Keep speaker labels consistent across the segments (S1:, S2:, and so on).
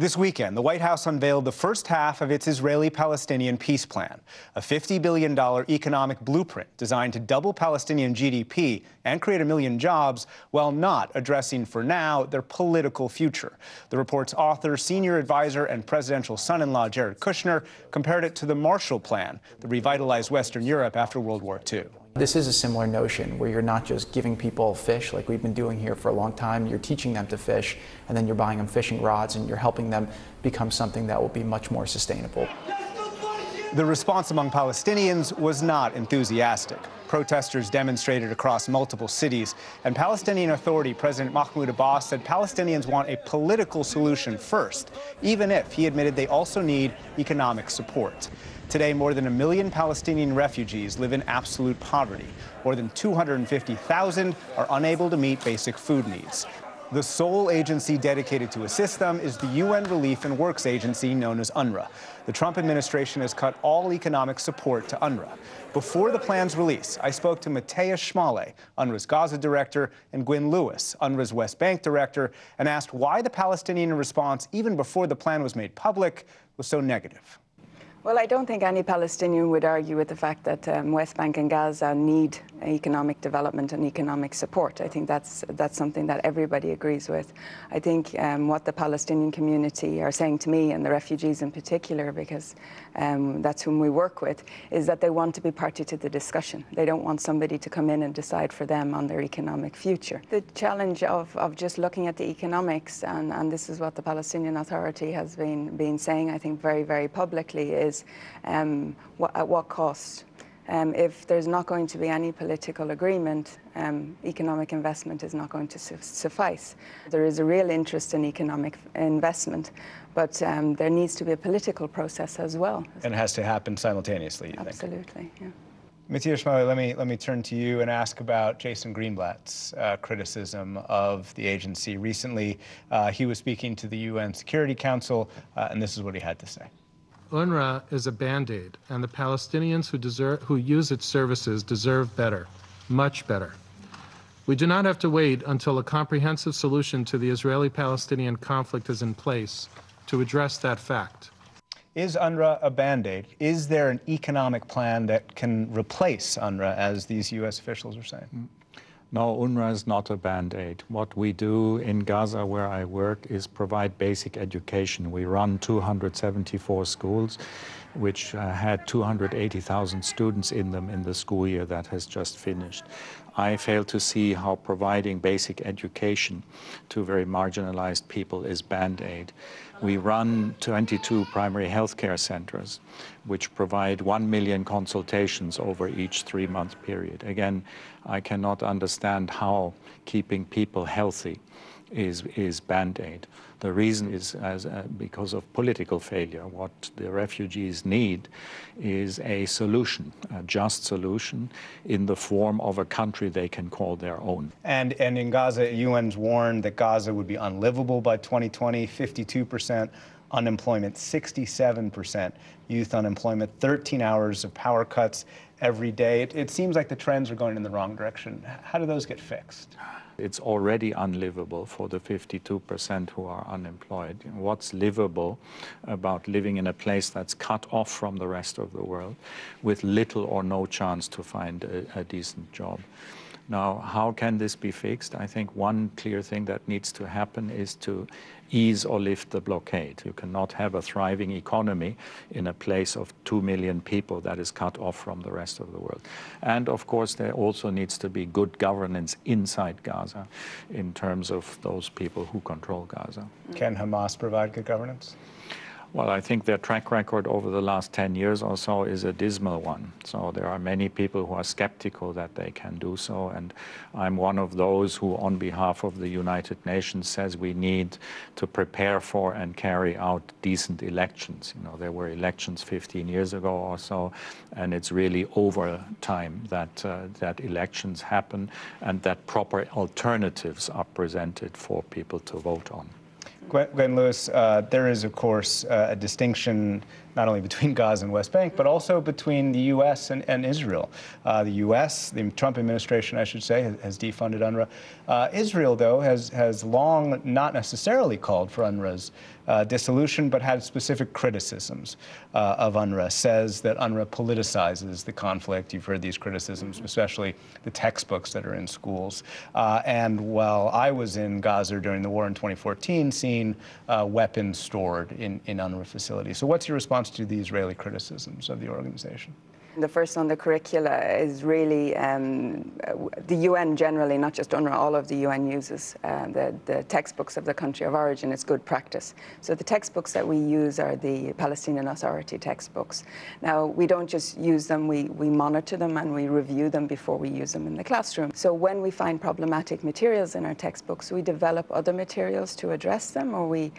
S1: This weekend, the White House unveiled the first half of its Israeli-Palestinian peace plan, a $50 billion economic blueprint designed to double Palestinian GDP and create 1 million jobs while not addressing, for now, their political future. The report's author, senior advisor, and presidential son-in-law Jared Kushner compared it to the Marshall Plan that revitalized Western Europe after World War II.
S2: This is a similar notion where you're not just giving people fish like we've been doing here for a long time. You're teaching them to fish, and then you're buying them fishing rods, and you're helping them become something that will be much more sustainable.
S1: The response among Palestinians was not enthusiastic. Protesters demonstrated across multiple cities, and Palestinian Authority President Mahmoud Abbas said Palestinians want a political solution first, even if he admitted they also need economic support. Today, more than 1 million Palestinian refugees live in absolute poverty. More than 250,000 are unable to meet basic food needs. The sole agency dedicated to assist them is the UN Relief and Works Agency known as UNRWA. The Trump administration has cut all economic support to UNRWA. Before the plan's release, I spoke to Matthias Schmale, UNRWA's Gaza director, and Gwyn Lewis, UNRWA's West Bank director, and asked why the Palestinian response, even before the plan was made public, was so negative.
S3: Well, I don't think any Palestinian would argue with the fact that West Bank and Gaza need economic development and economic support. I think that's something that everybody agrees with. I think what the Palestinian community are saying to me, and the refugees in particular, because that's whom we work with, is that they want to be party to the discussion. They don't want somebody to come in and decide for them on their economic future. The challenge of just looking at the economics, and this is what the Palestinian Authority has been saying, I think, very, very publicly, is at what cost? If there's not going to be any political agreement, economic investment is not going to suffice. There is a real interest in economic investment, but there needs to be a political process as well.
S1: And it has to happen simultaneously, you think?
S3: Absolutely, yeah.
S1: Matthias Schmale, let me turn to you and ask about Jason Greenblatt's criticism of the agency. Recently, he was speaking to the UN Security Council, and this is what he had to say.
S4: UNRWA is a Band-Aid, and the Palestinians who use its services deserve better, much better. We do not have to wait until a comprehensive solution to the Israeli-Palestinian conflict is in place to address that fact.
S1: Is UNRWA a Band-Aid? Is there an economic plan that can replace UNRWA, as these U.S. officials are saying?
S5: No, UNRWA is not a Band-Aid. What we do in Gaza, where I work, is provide basic education. We run 274 schools, which had 280,000 students in them in the school year that has just finished. I fail to see how providing basic education to very marginalized people is Band-Aid. We run 22 primary health care centers, which provide 1 million consultations over each 3-month period. Again, I cannot understand how keeping people healthy is Band-Aid. The reason is because of political failure. What the refugees need is a solution, a just solution, in the form of a country they can call their own.
S1: And in Gaza, UN's warned that Gaza would be unlivable by 2020, 52% unemployment, 67% youth unemployment, 13 hours of power cuts every day. It seems like the trends are going in the wrong direction. How do those get fixed?
S5: It's already unlivable for the 52% who are unemployed. What's livable about living in a place that's cut off from the rest of the world with little or no chance to find a decent job? Now, how can this be fixed? I think one clear thing that needs to happen is to ease or lift the blockade. You cannot have a thriving economy in a place of 2 million people that is cut off from the rest of the world. And of course, there also needs to be good governance inside Gaza in terms of those people who control Gaza.
S1: Can Hamas provide good governance?
S5: Well, I think their track record over the last 10 years or so is a dismal one. So there are many people who are skeptical that they can do so. And I'm one of those who, on behalf of the United Nations, says we need to prepare for and carry out decent elections. You know, there were elections 15 years ago or so, and it's really over time that elections happen and that proper alternatives are presented for people to vote on.
S1: Gwyn Lewis, there is, of course, a distinction not only between Gaza and West Bank, but also between the U.S. and Israel. The U.S., the Trump administration, I should say, has defunded UNRWA. Israel, though, has long not necessarily called for UNRWA's dissolution, but had specific criticisms of UNRWA, says that UNRWA politicizes the conflict. You've heard these criticisms, especially the textbooks that are in schools. And while I was in Gaza during the war in 2014, seeing weapons stored in UNRWA facilities. So what's your response to the Israeli criticisms of the organization?
S3: The first on the curricula is really the UN generally, not just UNRWA, all of the UN uses the textbooks of the country of origin. It's good practice. So the textbooks that we use are the Palestinian Authority textbooks. Now, we don't just use them, we monitor them and we review them before we use them in the classroom. So when we find problematic materials in our textbooks, we develop other materials to address them, or we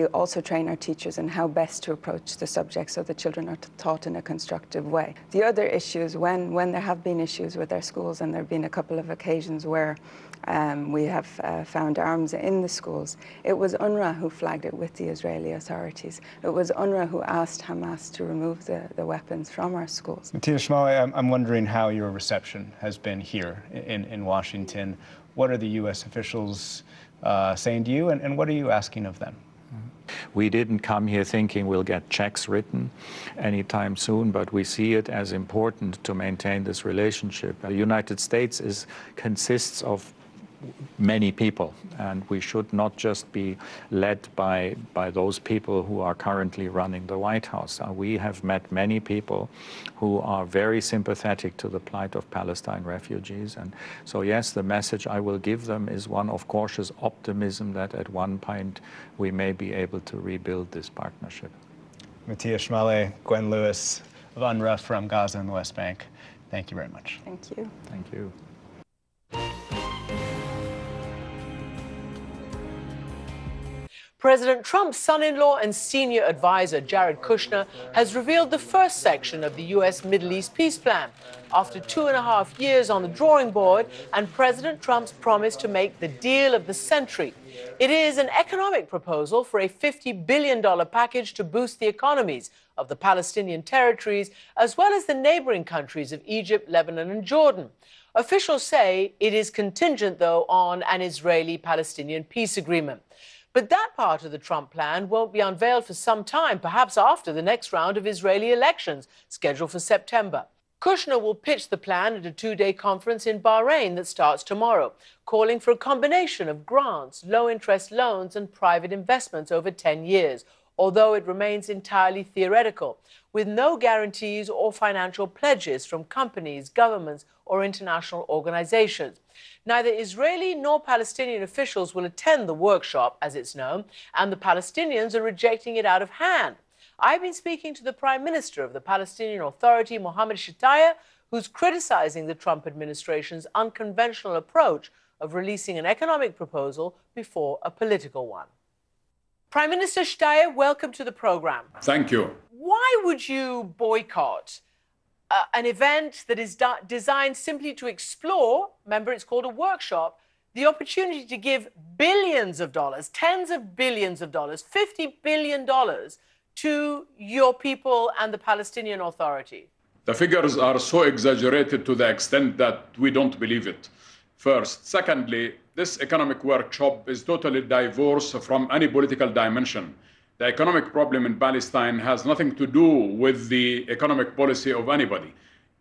S3: also train our teachers in how best to approach the subject so the children are taught in a constructive way. The other issues, when there have been issues with our schools, and there have been a couple of occasions where we have found arms in the schools, it was UNRWA who flagged it with the Israeli authorities. It was UNRWA who asked Hamas to remove the weapons from our schools.
S1: Matthias Schmale, I'm wondering how your reception has been here in Washington. What are the U.S. officials saying to you, and what are you asking of them?
S5: We didn't come here thinking we'll get checks written anytime soon, but we see it as important to maintain this relationship. The United States consists of many people, and we should not just be led by those people who are currently running the White House. We have met many people who are very sympathetic to the plight of Palestine refugees, and so yes, the message I will give them is one of cautious optimism that at one point we may be able to rebuild this partnership.
S1: Matthias Schmale, Gwen Lewis of UNRWA from Gaza and the West Bank, thank you very much.
S3: Thank you.
S5: Thank you.
S6: President Trump's son-in-law and senior advisor, Jared Kushner, has revealed the first section of the U.S. Middle East peace plan. After 2.5 years on the drawing board and President Trump's promise to make the deal of the century, it is an economic proposal for a $50 billion package to boost the economies of the Palestinian territories, as well as the neighboring countries of Egypt, Lebanon, and Jordan. Officials say it is contingent, though, on an Israeli-Palestinian peace agreement. But that part of the Trump plan won't be unveiled for some time, perhaps after the next round of Israeli elections, scheduled for September. Kushner will pitch the plan at a 2-day conference in Bahrain that starts tomorrow, calling for a combination of grants, low-interest loans, and private investments over 10 years, although it remains entirely theoretical, with no guarantees or financial pledges from companies, governments, or international organizations. Neither Israeli nor Palestinian officials will attend the workshop, as it's known, and the Palestinians are rejecting it out of hand. I've been speaking to the Prime Minister of the Palestinian Authority, Mohammed Shtayyeh, who's criticizing the Trump administration's unconventional approach of releasing an economic proposal before a political one. Prime Minister Shtayyeh, welcome to the program.
S7: Thank you.
S6: Why would you boycott an event that is designed simply to explore, remember it's called a workshop, the opportunity to give billions of dollars, tens of billions of dollars, $50 billion to your people and the Palestinian Authority?
S7: The figures are so exaggerated to the extent that we don't believe it. First. Secondly, this economic workshop is totally divorced from any political dimension. The economic problem in Palestine has nothing to do with the economic policy of anybody.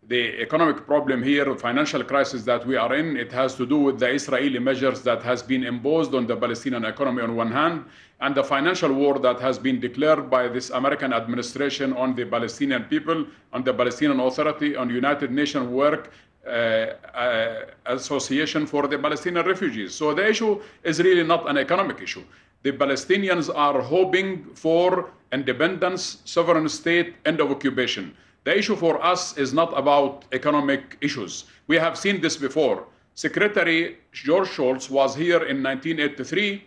S7: The economic problem here, the financial crisis that we are in, it has to do with the Israeli measures that has been imposed on the Palestinian economy on one hand, and the financial war that has been declared by this American administration on the Palestinian people, on the Palestinian Authority, on United Nations work association for the Palestinian refugees. So the issue is really not an economic issue. The Palestinians are hoping for independence, sovereign state, end of occupation. The issue for us is not about economic issues. We have seen this before. Secretary George Shultz was here in 1983.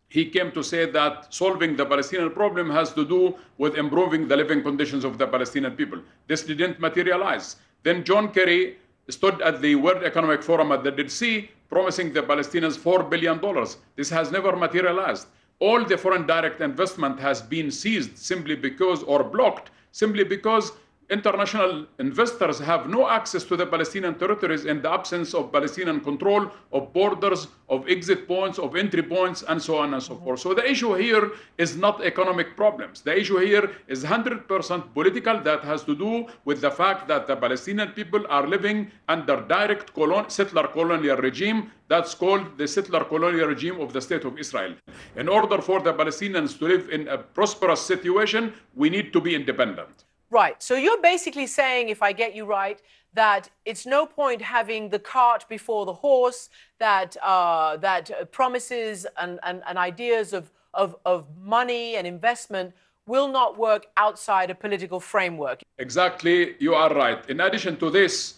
S7: He came to say that solving the Palestinian problem has to do with improving the living conditions of the Palestinian people. This didn't materialize. Then John Kerry stood at the World Economic Forum at the Dead Sea, promising the Palestinians $4 billion. This has never materialized. All the foreign direct investment has been seized simply because, or blocked, simply because international investors have no access to the Palestinian territories in the absence of Palestinian control of borders, of exit points, of entry points, and so on and so forth. So the issue here is not economic problems. The issue here is 100% political. That has to do with the fact that the Palestinian people are living under direct settler colonial regime. That's called the settler colonial regime of the State of Israel. In order for the Palestinians to live in a prosperous situation, we need to be independent.
S6: Right. So you're basically saying, if I get you right, that it's no point having the cart before the horse, that promises and ideas of money and investment will not work outside a political framework.
S7: Exactly. You are right. In addition to this,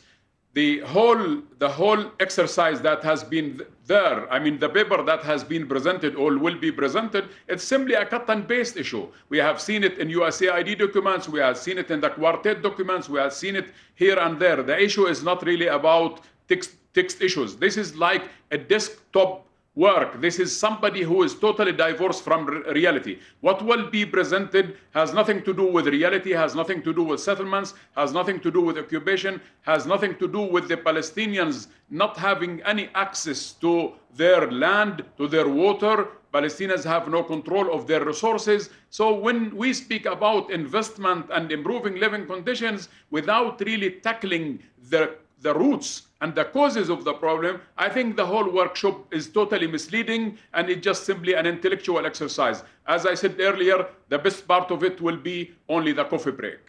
S7: the whole exercise that has been there, I mean, the paper that has been presented or will be presented, it's simply a cut and paste issue. We have seen it in USAID documents, we have seen it in the quartet documents, we have seen it here and there. The issue is not really about text issues. This is like a desktop work. This is somebody who is totally divorced from reality. What will be presented has nothing to do with reality, has nothing to do with settlements, has nothing to do with occupation, has nothing to do with the Palestinians not having any access to their land, to their water. Palestinians have no control of their resources. So when we speak about investment and improving living conditions without really tackling the roots and the causes of the problem, I think the whole workshop is totally misleading and it's just simply an intellectual exercise. As I said earlier, the best part of it will be only the coffee break.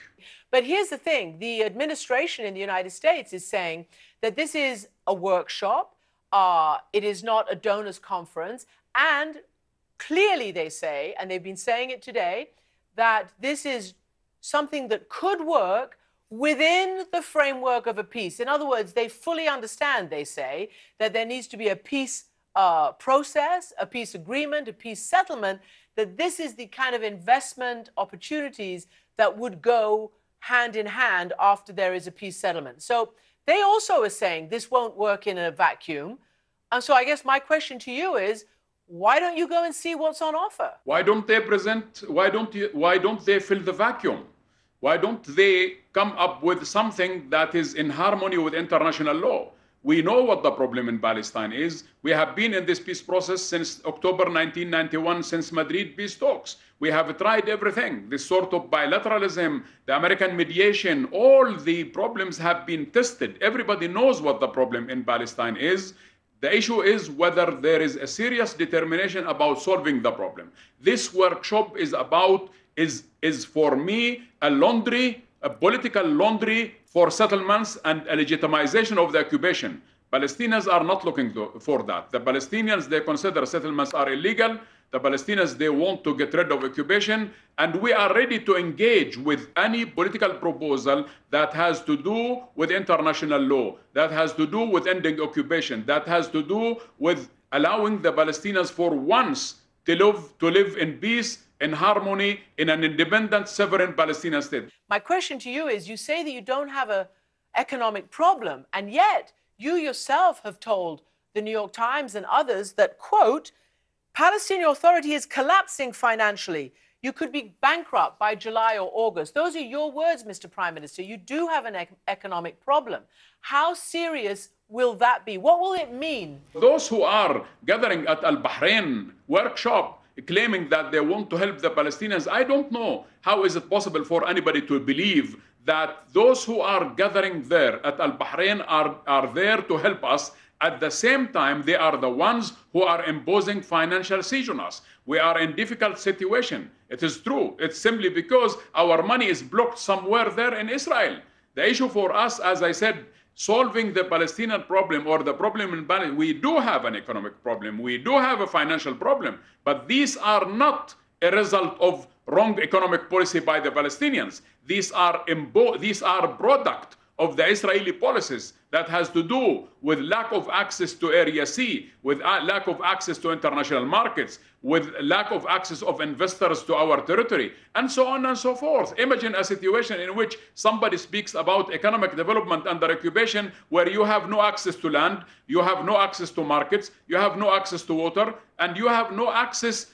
S6: But here's the thing. The administration in the United States is saying that this is a workshop. It is not a donors conference. And clearly they say, and they've been saying it today, that this is something that could work within the framework of a peace. In other words, they fully understand, they say, that there needs to be a peace process, a peace agreement, a peace settlement, that this is the kind of investment opportunities that would go hand in hand after there is a peace settlement. So they also are saying this won't work in a vacuum. And so I guess my question to you is, why don't you go and see what's on offer?
S7: Why don't they why don't they fill the vacuum? Why don't they come up with something that is in harmony with international law? We know what the problem in Palestine is. We have been in this peace process since October 1991, since Madrid peace talks. We have tried everything, this sort of bilateralism, the American mediation, all the problems have been tested. Everybody knows what the problem in Palestine is. The issue is whether there is a serious determination about solving the problem. This workshop is about, is for me a political laundry for settlements and a legitimization of the occupation. Palestinians are not looking for that. The Palestinians, they consider settlements are illegal. The Palestinians, they want to get rid of occupation. And we are ready to engage with any political proposal that has to do with international law, that has to do with ending occupation, that has to do with allowing the Palestinians for once to live in peace, in harmony, in an independent, sovereign Palestinian state.
S6: My question to you is, you say that you don't have an economic problem, and yet you yourself have told the New York Times and others that, quote, Palestinian Authority is collapsing financially. You could be bankrupt by July or August. Those are your words, Mr. Prime Minister. You do have an economic problem. How serious will that be? What will it mean?
S7: Those who are gathering at Al-Bahrain workshop claiming that they want to help the Palestinians, I don't know how is it possible for anybody to believe that those who are gathering there at Al-Bahrain are there to help us. At the same time, they are the ones who are imposing financial siege on us. We are in difficult situation. It is true. It's simply because our money is blocked somewhere there in Israel. The issue for us, as I said, solving the Palestinian problem or the problem in Palestine, we do have an economic problem. We do have a financial problem. But these are not a result of wrong economic policy by the Palestinians. These are product of the Israeli policies that has to do with lack of access to Area C, with lack of access to international markets, with lack of access of investors to our territory, and so on and so forth. Imagine a situation in which somebody speaks about economic development under occupation where you have no access to land, you have no access to markets, you have no access to water, and you have no access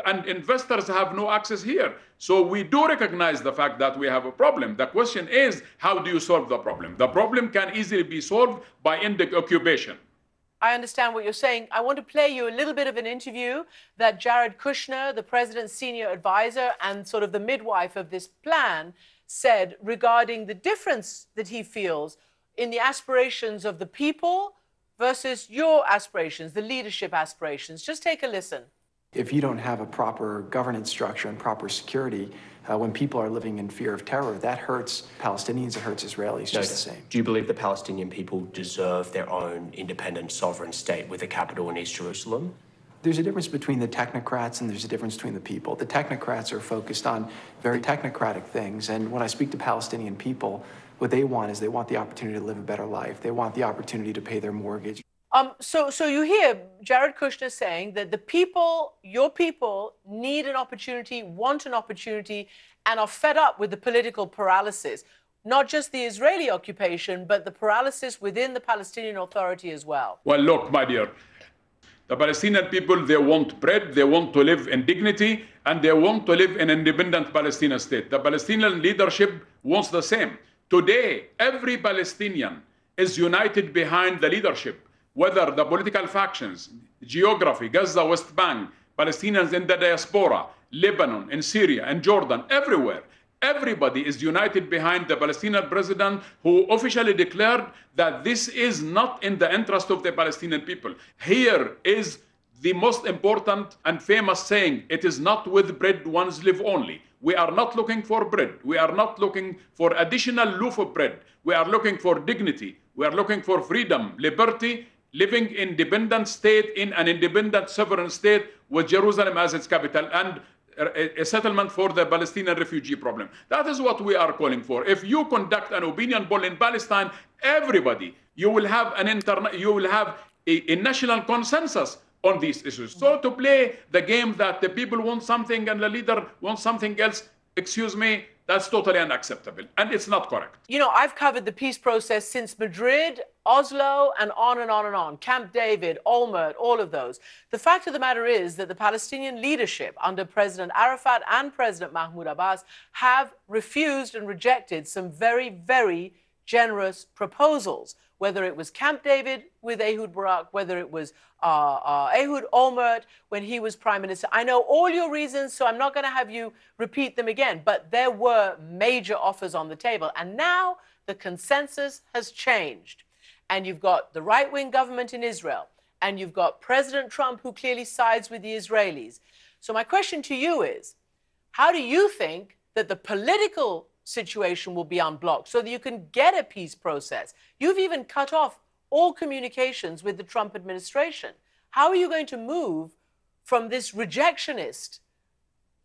S7: and investors have no access here. So we do recognize the fact that we have a problem. The question is, how do you solve the problem? The problem can easily be solved by ending occupation.
S6: I understand what you're saying. I want to play you a little bit of an interview that Jared Kushner, the president's senior advisor and sort of the midwife of this plan, said regarding the difference that he feels in the aspirations of the people versus your aspirations, the leadership aspirations. Just take a listen.
S2: If you don't have a proper governance structure and proper security, when people are living in fear of terror, that hurts Palestinians, it hurts Israelis just the same.
S8: Do you believe the Palestinian people deserve their own independent sovereign state with a capital in East Jerusalem?
S2: There's a difference between the technocrats and there's a difference between the people. The technocrats are focused on very technocratic things, and when I speak to Palestinian people, what they want is they want the opportunity to live a better life. They want the opportunity to pay their mortgage.
S6: So you hear Jared Kushner saying that the people, your people, need an opportunity, want an opportunity, and are fed up with the political paralysis. Not just the Israeli occupation, but the paralysis within the Palestinian Authority as well.
S7: Well, look, my dear, the Palestinian people, they want bread, they want to live in dignity, and they want to live in an independent Palestinian state. The Palestinian leadership wants the same. Today, every Palestinian is united behind the leadership. Whether the political factions, geography, Gaza, West Bank, Palestinians in the diaspora, Lebanon, in Syria, and Jordan, everywhere. Everybody is united behind the Palestinian president who officially declared that this is not in the interest of the Palestinian people. Here is the most important and famous saying, it is not with bread ones live only. We are not looking for bread. We are not looking for additional loaf of bread. We are looking for dignity. We are looking for freedom, liberty, living independent state in an independent sovereign state with Jerusalem as its capital and a settlement for the Palestinian refugee problem. That is what we are calling for. If you conduct an opinion poll in Palestine, everybody, you will have a national consensus on these issues. So to play the game that the people want something and the leader wants something else, excuse me, that's totally unacceptable, and it's not correct.
S6: You know, I've covered the peace process since Madrid, Oslo, and on and on and on. Camp David, Olmert, all of those. The fact of the matter is that the Palestinian leadership under President Arafat and President Mahmoud Abbas have refused and rejected some very, very generous proposals, whether it was Camp David with Ehud Barak, whether it was Ehud Olmert when he was prime minister. I know all your reasons, so I'm not going to have you repeat them again, but there were major offers on the table. And now the consensus has changed. And you've got the right-wing government in Israel, and you've got President Trump, who clearly sides with the Israelis. So my question to you is, how do you think that the political situation will be unblocked so that you can get a peace process? You've even cut off all communications with the Trump administration. How are you going to move from this rejectionist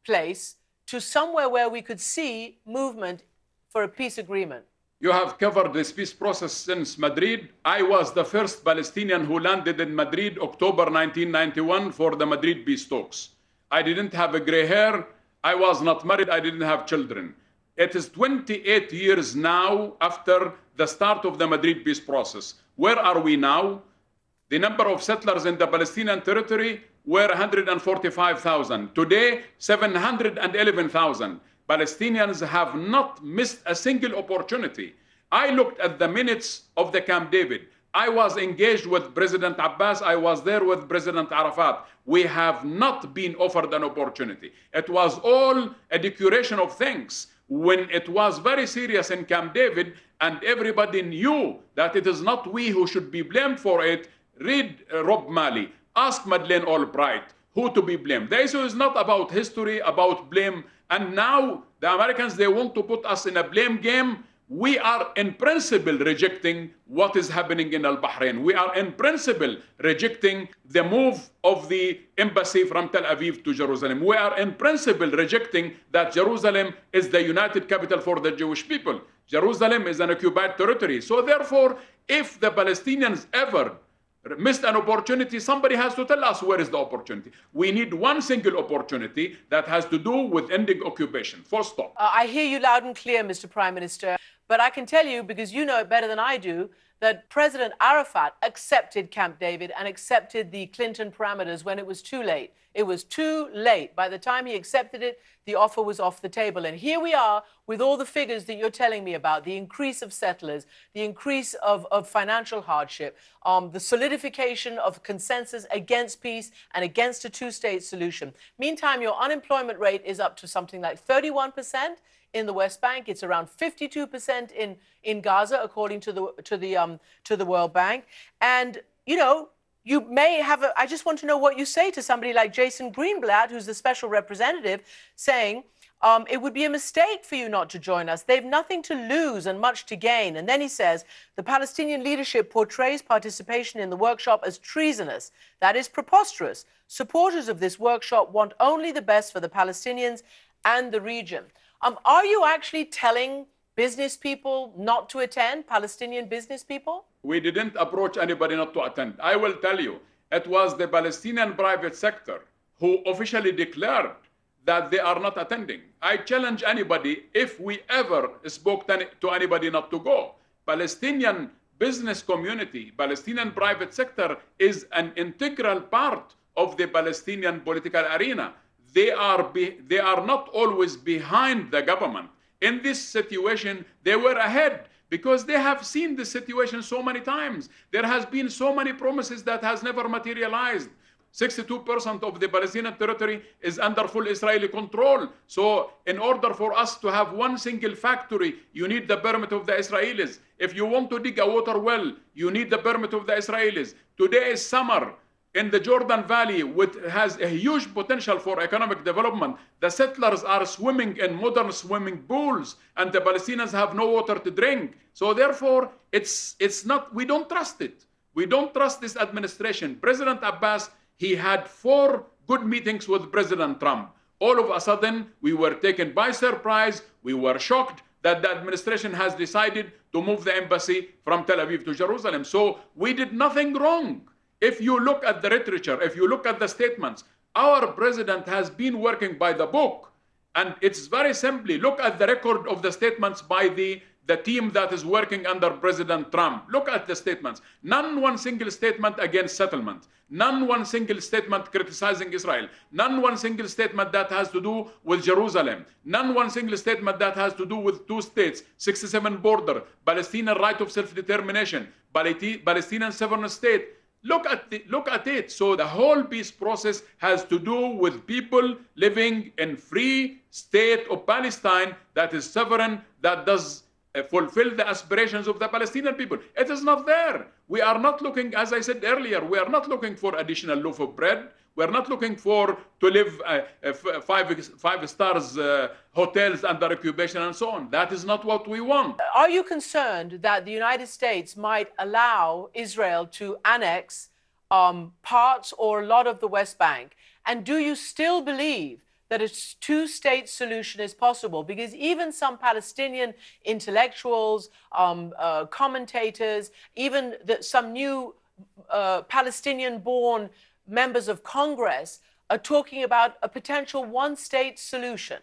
S6: place to somewhere where we could see movement for a peace agreement?
S7: You have covered this peace process since Madrid. I was the first Palestinian who landed in Madrid, October 1991, for the Madrid peace talks. I didn't have a gray hair. I was not married. I didn't have children. It is 28 years now after the start of the Madrid peace process. Where are we now? The number of settlers in the Palestinian territory were 145,000. Today, 711,000. Palestinians have not missed a single opportunity. I looked at the minutes of the Camp David. I was engaged with President Abbas. I was there with President Arafat. We have not been offered an opportunity. It was all a decoration of things. When it was very serious in Camp David and everybody knew that it is not we who should be blamed for it, read Rob Malley, ask Madeleine Albright who to be blamed. The issue is not about history, about blame. And now the Americans, they want to put us in a blame game. We are in principle rejecting what is happening in Al-Bahrain. We are in principle rejecting the move of the embassy from Tel Aviv to Jerusalem. We are in principle rejecting that Jerusalem is the united capital for the Jewish people. Jerusalem is an occupied territory. So therefore, if the Palestinians ever missed an opportunity, somebody has to tell us where is the opportunity. We need one single opportunity that has to do with ending occupation. Full stop.
S6: I hear you loud and clear, Mr. Prime Minister. But I can tell you, because you know it better than I do, that President Arafat accepted Camp David and accepted the Clinton parameters when it was too late. It was too late. By the time he accepted it, the offer was off the table. And here we are with all the figures that you're telling me about, the increase of settlers, the increase of financial hardship, the solidification of consensus against peace and against a two-state solution. Meantime, your unemployment rate is up to something like 31% in the West Bank. It's around 52% in Gaza, according to the World Bank. And, you know, you may have I just want to know what you say to somebody like Jason Greenblatt, who's the special representative, saying it would be a mistake for you not to join us. They've nothing to lose and much to gain. And then he says, the Palestinian leadership portrays participation in the workshop as treasonous. That is preposterous. Supporters of this workshop want only the best for the Palestinians and the region. Are you actually telling business people not to attend, Palestinian business people?
S7: We didn't approach anybody not to attend. I will tell you, it was the Palestinian private sector who officially declared that they are not attending. I challenge anybody, if we ever spoke to anybody not to go. Palestinian business community, Palestinian private sector is an integral part of the Palestinian political arena. They are not always behind the government. In this situation, they were ahead because they have seen the situation so many times. There has been so many promises that has never materialized. 62% of the Palestinian territory is under full Israeli control. So in order for us to have one single factory, you need the permit of the Israelis. If you want to dig a water well, you need the permit of the Israelis. Today is summer. In the Jordan Valley, which has a huge potential for economic development, the settlers are swimming in modern swimming pools, and the Palestinians have no water to drink. So therefore, it's not, we don't trust it. We don't trust this administration. President Abbas, he had 4 good meetings with President Trump. All of a sudden, we were taken by surprise. We were shocked that the administration has decided to move the embassy from Tel Aviv to Jerusalem. So we did nothing wrong. If you look at the literature, if you look at the statements, our president has been working by the book. And it's very simply, look at the record of the statements by the team that is working under President Trump. Look at the statements. None one single statement against settlement. None one single statement criticizing Israel. None one single statement that has to do with Jerusalem. None one single statement that has to do with 2 states, 67 border, Palestinian right of self-determination, Palestinian sovereign state. Look at it. So the whole peace process has to do with people living in free state of Palestine that is sovereign, that does fulfill the aspirations of the Palestinian people. It is not there. We are not looking, as I said earlier, we are not looking for additional loaf of bread. We are not looking to live 5 stars hotels under occupation and so on. That is not what we want.
S6: Are you concerned that the United States might allow Israel to annex parts or a lot of the West Bank? And do you still believe that a 2-state solution is possible? Because even some Palestinian intellectuals, commentators, even some new Palestinian-born members of Congress are talking about a potential 1-state solution.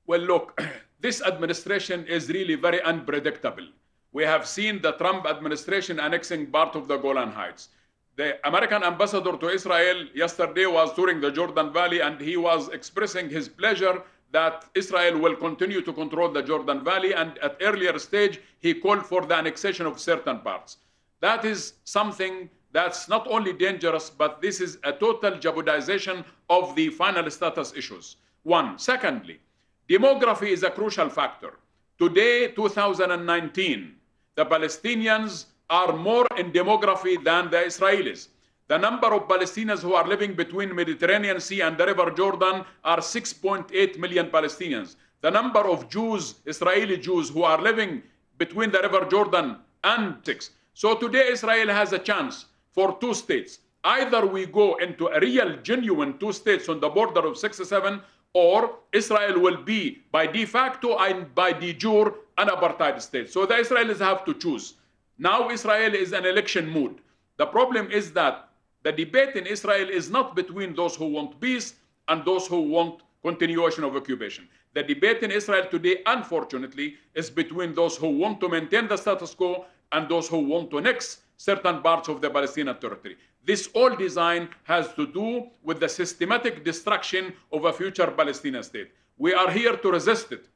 S7: Well, look, this administration is really very unpredictable. We have seen the Trump administration annexing part of the Golan Heights. The American ambassador to Israel yesterday was touring the Jordan Valley, and he was expressing his pleasure that Israel will continue to control the Jordan Valley, and at earlier stage, he called for the annexation of certain parts. That is something that's not only dangerous, but this is a total jeopardization of the final status issues. One. Secondly, demography is a crucial factor. Today, 2019, the Palestinians are more in demography than the Israelis. The number of Palestinians who are living between Mediterranean Sea and the River Jordan are 6.8 million Palestinians. The number of Jews, Israeli Jews, who are living between the River Jordan and 6. So today Israel has a chance for 2 states. Either we go into a real, genuine 2 states on the border of 67, or Israel will be by de facto and by de jure an apartheid state. So the Israelis have to choose. Now Israel is in election mood. The problem is that the debate in Israel is not between those who want peace and those who want continuation of occupation. The debate in Israel today, unfortunately, is between those who want to maintain the status quo and those who want to annex certain parts of the Palestinian territory. This all design has to do with the systematic destruction of a future Palestinian state. We are here to resist it.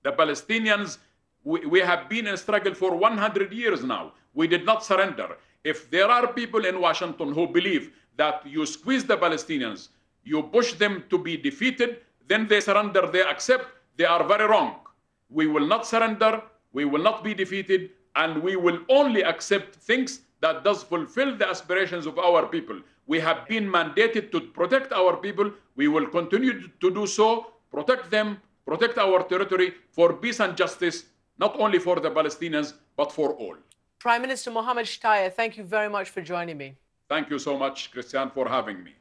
S7: The Palestinians, we have been in struggle for 100 years now. We did not surrender. If there are people in Washington who believe that you squeeze the Palestinians, you push them to be defeated, then they surrender, they accept, they are very wrong. We will not surrender, we will not be defeated, and we will only accept things that does fulfill the aspirations of our people. We have been mandated to protect our people. We will continue to do so, protect them, protect our territory for peace and justice, not only for the Palestinians, but for all.
S6: Prime Minister Mohammed Shtayyeh, thank you very much for joining me.
S7: Thank you so much, Christian, for having me.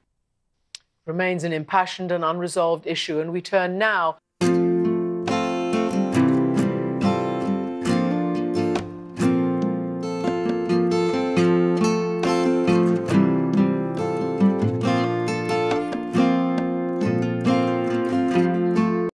S6: Remains an impassioned and unresolved issue, and we turn now